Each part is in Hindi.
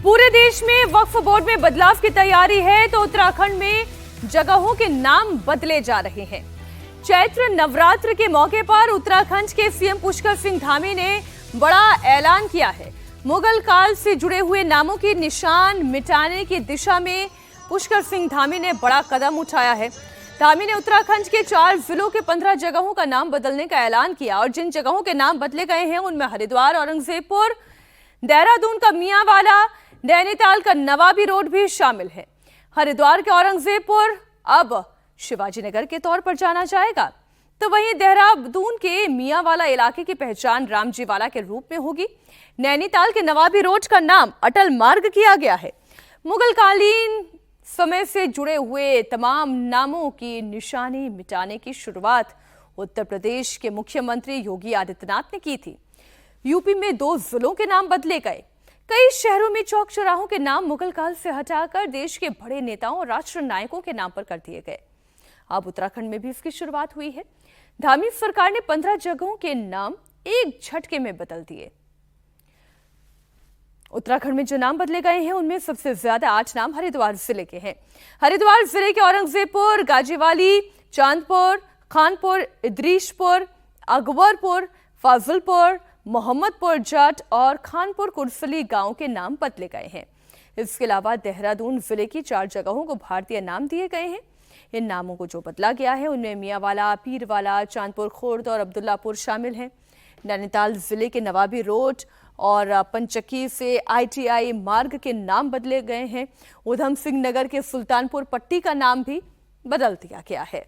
पूरे देश में वक्फ बोर्ड में बदलाव की तैयारी है तो उत्तराखंड में जगहों के नाम बदले जा रहे हैं। चैत्र नवरात्र के मौके पर उत्तराखंड के सीएम पुष्कर सिंह धामी ने बड़ा ऐलान किया है। मुगल काल से जुड़े हुए नामों की निशान मिटाने की दिशा में पुष्कर सिंह धामी ने बड़ा कदम उठाया है। धामी ने उत्तराखंड के 4 जिलों के 15 जगहों का नाम बदलने का ऐलान किया और जिन जगहों के नाम बदले गए हैं उनमें हरिद्वार, औरंगजेबपुर, देहरादून का मियांवाला, नैनीताल का नवाबी रोड भी शामिल है। हरिद्वार के औरंगजेबपुर अब शिवाजी नगर के तौर पर जाना जाएगा, तो वहीं देहरादून के मियांवाला इलाके की पहचान रामजी वाला के रूप में होगी। नैनीताल के नवाबी रोड का नाम अटल मार्ग किया गया है। मुगलकालीन समय से जुड़े हुए तमाम नामों की निशानी मिटाने की शुरुआत उत्तर प्रदेश के मुख्यमंत्री योगी आदित्यनाथ ने की थी। यूपी में 2 जिलों के नाम बदले गए। कई शहरों में चौक चौराहों के नाम मुगल काल से हटाकर देश के बड़े नेताओं और राष्ट्र नायकों के नाम पर कर दिए गए। अब उत्तराखंड में भी इसकी शुरुआत हुई है। धामी सरकार ने 15 जगहों के नाम एक झटके में बदल दिए। उत्तराखंड में जो नाम बदले गए हैं उनमें सबसे ज्यादा 8 नाम हरिद्वार जिले के हैं। हरिद्वार जिले के औरंगजेबपुर, गाजीवाली, चांदपुर, खानपुर, इदरीशपुर, अकबरपुर, फाजिलपुर, मोहम्मदपुर जट और खानपुर कुरसली गांव के नाम बदले गए हैं। इसके अलावा देहरादून जिले की 4 जगहों को भारतीय नाम दिए गए हैं। इन नामों को जो बदला गया है उनमें मियांवाला, पीरवाला, चांदपुर खुर्द और अब्दुल्लापुर शामिल हैं। नैनीताल जिले के नवाबी रोड और पंचक्की से ITI मार्ग के नाम बदले गए हैं। उधम सिंह नगर के सुल्तानपुर पट्टी का नाम भी बदल दिया गया है।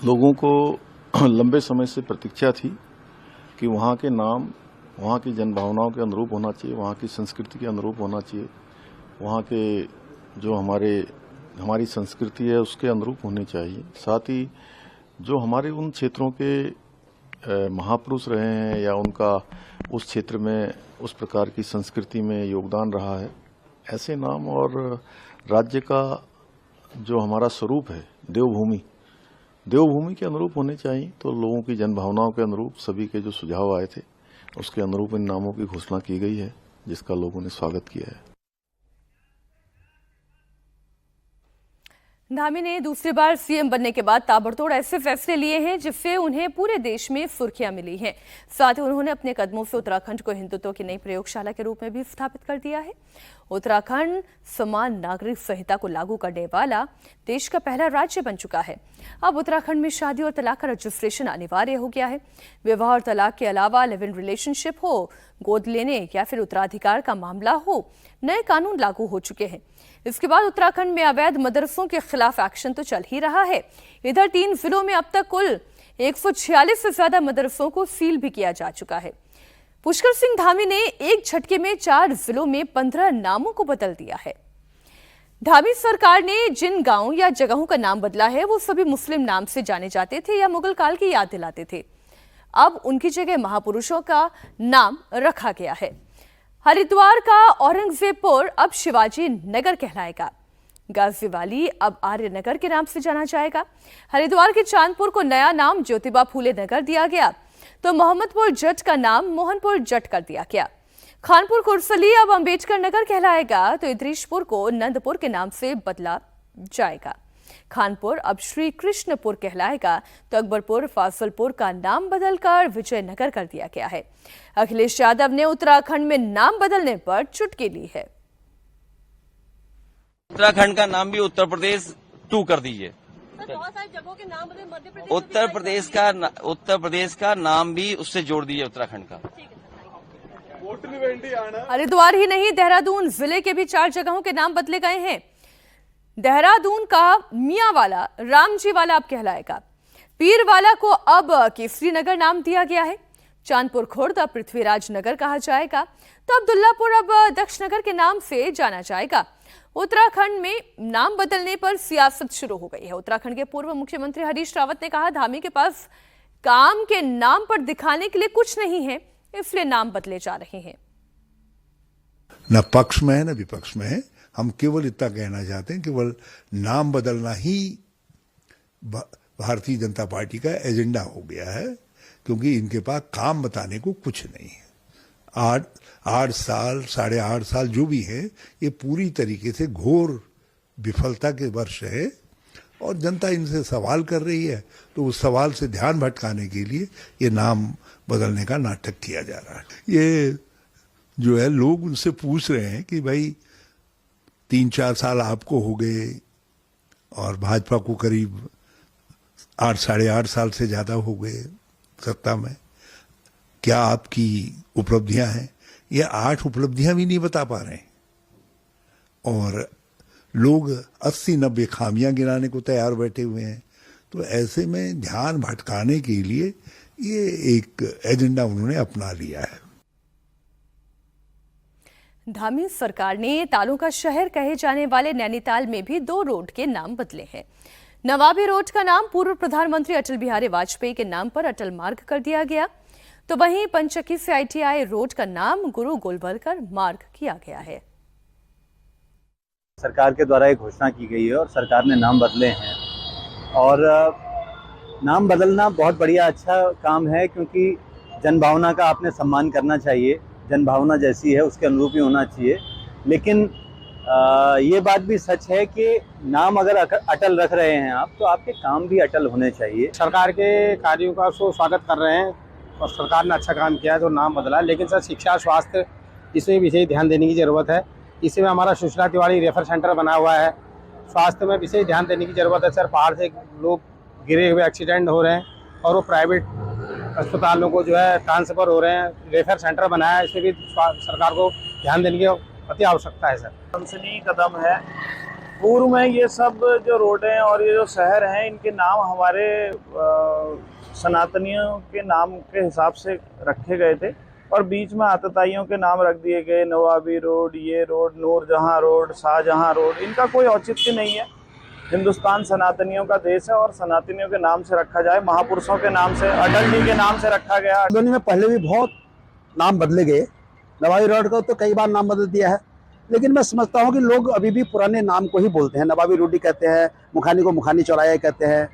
लोगों को लंबे समय से प्रतीक्षा थी कि वहाँ के नाम वहाँ की जनभावनाओं के अनुरूप होना चाहिए, वहाँ की संस्कृति के अनुरूप होना चाहिए, वहाँ के जो हमारी संस्कृति है उसके अनुरूप होने चाहिए। साथ ही जो हमारे उन क्षेत्रों के महापुरुष रहे हैं या उनका उस क्षेत्र में उस प्रकार की संस्कृति में योगदान रहा है, ऐसे नाम और राज्य का जो हमारा स्वरूप है देवभूमि के अनुरूप होने चाहिए। तो लोगों की जनभावनाओं के अनुरूप सभी के जो सुझाव आए थे उसके अनुरूप इन नामों की घोषणा की गई है, जिसका लोगों ने स्वागत किया है। धामी ने दूसरी बार सीएम बनने के बाद ताबड़तोड़ ऐसे फैसले लिए हैं जिससे उन्हें पूरे देश में सुर्खियां मिली हैं। साथ ही उन्होंने अपने कदमों से उत्तराखंड को हिंदुत्व की नई प्रयोगशाला के रूप में भी स्थापित कर दिया है। उत्तराखंड समान नागरिक संहिता को लागू करने वाला देश का पहला राज्य बन चुका है। अब उत्तराखंड में शादी और तलाक का रजिस्ट्रेशन अनिवार्य हो गया है। विवाह और तलाक के अलावा लिव इन रिलेशनशिप हो, गोद लेने या फिर उत्तराधिकार का मामला हो, नए कानून लागू हो चुके हैं। इसके बाद उत्तराखंड में अवैध मदरसों के खिलाफ एक्शन तो चल ही रहा है। इधर 3 जिलों में अब तक कुल 146 से ज्यादा मदरसों को सील भी किया जा चुका है। पुष्कर सिंह धामी ने एक झटके में 4 जिलों में 15 नामों को बदल दिया है। धामी सरकार ने जिन गांवों या जगहों का नाम बदला है वो सभी मुस्लिम नाम से जाने जाते थे या मुगल काल की याद दिलाते थे। अब उनकी जगह महापुरुषों का नाम रखा गया है। हरिद्वार का औरंगजेबपुर अब शिवाजी नगर कहलाएगा। गाजीवाली अब आर्य नगर के नाम से जाना जाएगा। हरिद्वार के चांदपुर को नया नाम ज्योतिबा फूले नगर दिया गया, तो मोहम्मदपुर जट का नाम मोहनपुर जट कर दिया गया। खानपुर कुरसली अब अंबेडकर नगर कहलाएगा, तो इदरीशपुर को नंदपुर के नाम से बदला जाएगा। खानपुर अब श्री कृष्णपुर कहलाएगा, तो अकबरपुर फाजिलपुर का नाम बदलकर विजयनगर कर दिया गया है। अखिलेश यादव ने उत्तराखंड में नाम बदलने पर चुटकी ली है। उत्तराखंड का नाम भी उत्तर प्रदेश 2 कर दीजिए। बहुत सारी जगहों के नाम बदले, मध्य प्रदेश, उत्तर प्रदेश का नाम भी उससे जोड़ दीजिए उत्तराखंड का। हरिद्वार ही नहीं, देहरादून जिले के भी 4 जगहों के नाम बदले गए हैं। देहरादून का मियांवाला रामजी वाला अब कहलाएगा। पीरवाला को अब केसरी नगर नाम दिया गया है। चांदपुर खुर्द अब पृथ्वीराज नगर कहा जाएगा, तो अब्दुल्लापुर अब दक्ष नगर के नाम से जाना जाएगा। उत्तराखंड में नाम बदलने पर सियासत शुरू हो गई है। उत्तराखंड के पूर्व मुख्यमंत्री हरीश रावत ने कहा, धामी के पास काम के नाम पर दिखाने के लिए कुछ नहीं है, इसलिए नाम बदले जा रहे हैं। न पक्ष में है न विपक्ष में है। हम केवल इतना कहना चाहते हैं, केवल नाम बदलना ही भारतीय जनता पार्टी का एजेंडा हो गया है, क्योंकि इनके पास काम बताने को कुछ नहीं है। 8 साल 8.5 साल जो भी है, ये पूरी तरीके से घोर विफलता के वर्ष है और जनता इनसे सवाल कर रही है, तो उस सवाल से ध्यान भटकाने के लिए ये नाम बदलने का नाटक किया जा रहा है। ये जो है लोग उनसे पूछ रहे हैं कि भाई 3-4 साल आपको हो गए और भाजपा को करीब 8-8.5 साल से ज्यादा हो गए सत्ता में, क्या आपकी उपलब्धियां हैं? ये 8 उपलब्धियां भी नहीं बता पा रहे हैं और लोग 80-90 खामियां गिनाने को तैयार बैठे हुए हैं। तो ऐसे में ध्यान भटकाने के लिए ये एक एजेंडा उन्होंने अपना लिया है। धामी सरकार ने तालों का शहर कहे जाने वाले नैनीताल में भी 2 रोड के नाम बदले हैं। नवाबी रोड का नाम पूर्व प्रधानमंत्री अटल बिहारी वाजपेयी के नाम पर अटल मार्ग कर दिया गया, तो वहीं पंचक्की से ITI रोड का नाम गुरु गोलवलकर मार्ग किया गया है। सरकार के द्वारा एक घोषणा की गई है और सरकार ने नाम बदले हैं और नाम बदलना बहुत बढ़िया अच्छा काम है, क्योंकि जनभावना का आपने सम्मान करना चाहिए, जनभावना जैसी है उसके अनुरूप ही होना चाहिए। लेकिन ये बात भी सच है कि नाम अगर अटल रख रहे हैं आप, तो आपके काम भी अटल होने चाहिए। सरकार के कार्यों का स्वागत कर रहे हैं और सरकार ने अच्छा काम किया है तो नाम बदला, लेकिन सर शिक्षा स्वास्थ्य इसमें विशेष ध्यान देने की ज़रूरत है। इसमें हमारा सुशीला तिवारी रेफर सेंटर बना हुआ है, स्वास्थ्य में विशेष ध्यान देने की ज़रूरत है। सर पहाड़ से लोग गिरे हुए एक्सीडेंट हो रहे हैं और वो प्राइवेट अस्पतालों को जो है ट्रांसफ़र हो रहे हैं, रेफर सेंटर बनाया है, इसमें भी सरकार को ध्यान देने की अति आवश्यकता है। सर प्रशंसनीय कदम है। पूर्व में ये सब जो रोडें और ये जो शहर हैं, इनके नाम हमारे सनातनियों के नाम के हिसाब से रखे गए थे और बीच में आतताइयों के नाम रख दिए गए, नवाबी रोड, ये road, Noorjahan road, Shahjahan road. इनका कोई औचित्य नहीं है। हिंदुस्तान सनातनियों का देश है और सनातनियों के नाम से रखा जाए, महापुरुषों के नाम से, अटल जी के नाम से रखा गया। आंदोलन में पहले भी बहुत नाम बदले गए, नवाबी रोड को तो कई बार नाम बदल दिया है, लेकिन मैं समझता हूँ कि लोग अभी भी पुराने नाम को ही बोलते हैं। नवाबी रोड कहते हैं, मुखानी को मुखानी चौराया कहते हैं।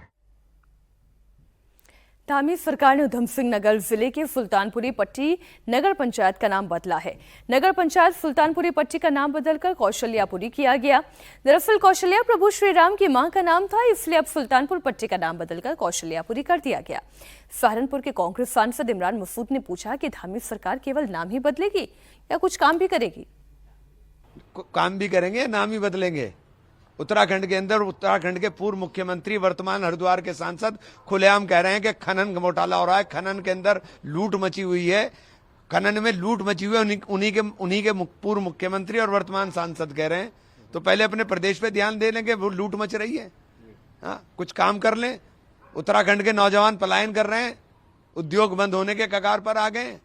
धामी सरकार ने उधम सिंह नगर जिले के सुल्तानपुरी पट्टी नगर पंचायत का नाम बदला है। नगर पंचायत सुल्तानपुरी पट्टी का नाम बदलकर कौशल्यापुरी किया गया। दरअसल कौशल्या प्रभु श्री राम की मां का नाम था, इसलिए अब सुल्तानपुर पट्टी का नाम बदलकर कौशल्यापुरी कर दिया गया। सहारनपुर के कांग्रेस सांसद इमरान मसूद ने पूछा कि धामी सरकार केवल नाम ही बदलेगी या कुछ काम भी करेगी? काम भी करेंगे, नाम ही बदलेंगे। उत्तराखंड के अंदर उत्तराखंड के पूर्व मुख्यमंत्री वर्तमान हरिद्वार के सांसद खुलेआम कह रहे हैं कि खनन घोटाला हो रहा है, खनन के अंदर लूट मची हुई है, खनन में लूट मची हुई है। उन्हीं के पूर्व मुख्यमंत्री और वर्तमान सांसद कह रहे हैं, तो पहले अपने प्रदेश पे ध्यान दे लेंगे, वो लूट मच रही है। हाँ, कुछ काम कर लें। उत्तराखंड के नौजवान पलायन कर रहे हैं, उद्योग बंद होने के कगार पर आ गए हैं।